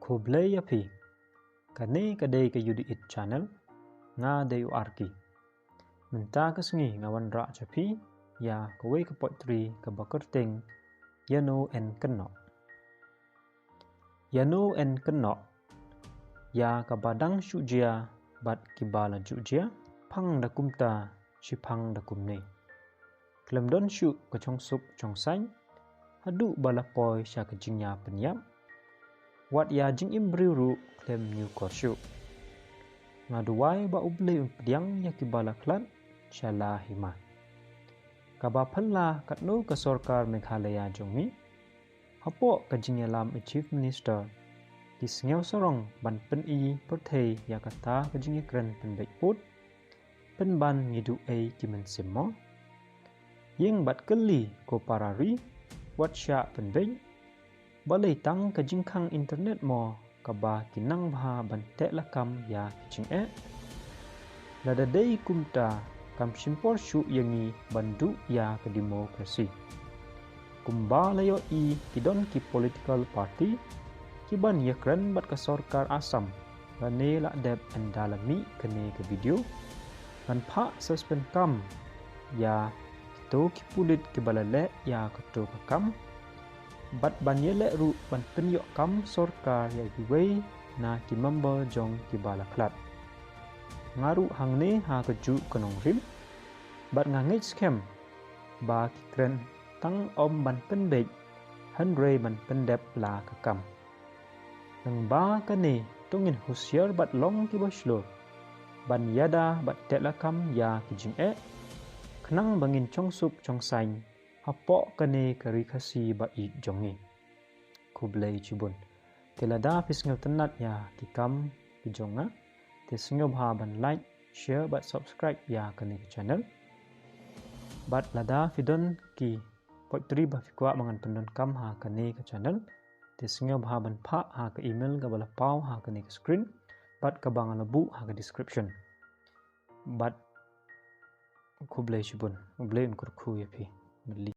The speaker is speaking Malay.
Kublai api, kane kadai ke yudi it channel, nga dayu Arki. Menta kesengi ngawan rak capi, ya kowe ke potri ke bakerting, Ïano and kynnoh. Ïano and kynnoh, ya ke badang syujia bat kibala jujia, pang da kumta, si pang da kumne. Klem don syuk ke chong suk chong sany, hadu balapoi sya ke jingya penyap, wat ya jing imbriuru klem new korsyuk. Ngaduai ba uble pediang ya kibala klat, syala hima. Kaba pala katno ke sorkar Meghalaya jongi, hapo ke jingya lam chief minister, di sengau sorong ban pen i perthei ya kata ke jingya kren pen baik put, pen ban ngidu ei kimen simo, yeng bat keli ko parari, wat sya pen baik, balai tang ke jingkang internet mo, kaba kinang baha ban tek lakam ya kicing lada day kumta kam simpor syuk yangi bandu ya ke demokrasi. Kumba layo i kidon ki political party, kiban ya keren bat ke sorkar asam, bane lak deb endalami kene ke video, ban pak suspend kam, ya kito ki pulit ke balalek ya keto ke kam, bat ban yelek ru ban penyok kam sorkar ya giwei na ki member jong ki balaklat. Ngaru hangne ha keju kenong rim, bat ngangit scam, ba ki kren tang om ban penbej, hanre ban pendep la kekam. Nang ba kane tungin husyar bat long ki boslo, ban yada bat tek lakam ya ki jing kenang bangin chong sup chong sany, hapok kane kerikasi ba i jongi. Kublai cibun. Telada pisngel tenat ya ki kam ki jonga, te sengau baha ban like, share bat subscribe ya kane ke channel. Bat lada fidon ki potri ba fikwa mangan pendon kam ha kane ke channel. Te sengau baha ban pak ha ke email ke bala pau ha kane ke screen. Bat ke bangan lebu ha ke description. Bat kublai cibun. Kublai unkur ku ya pi.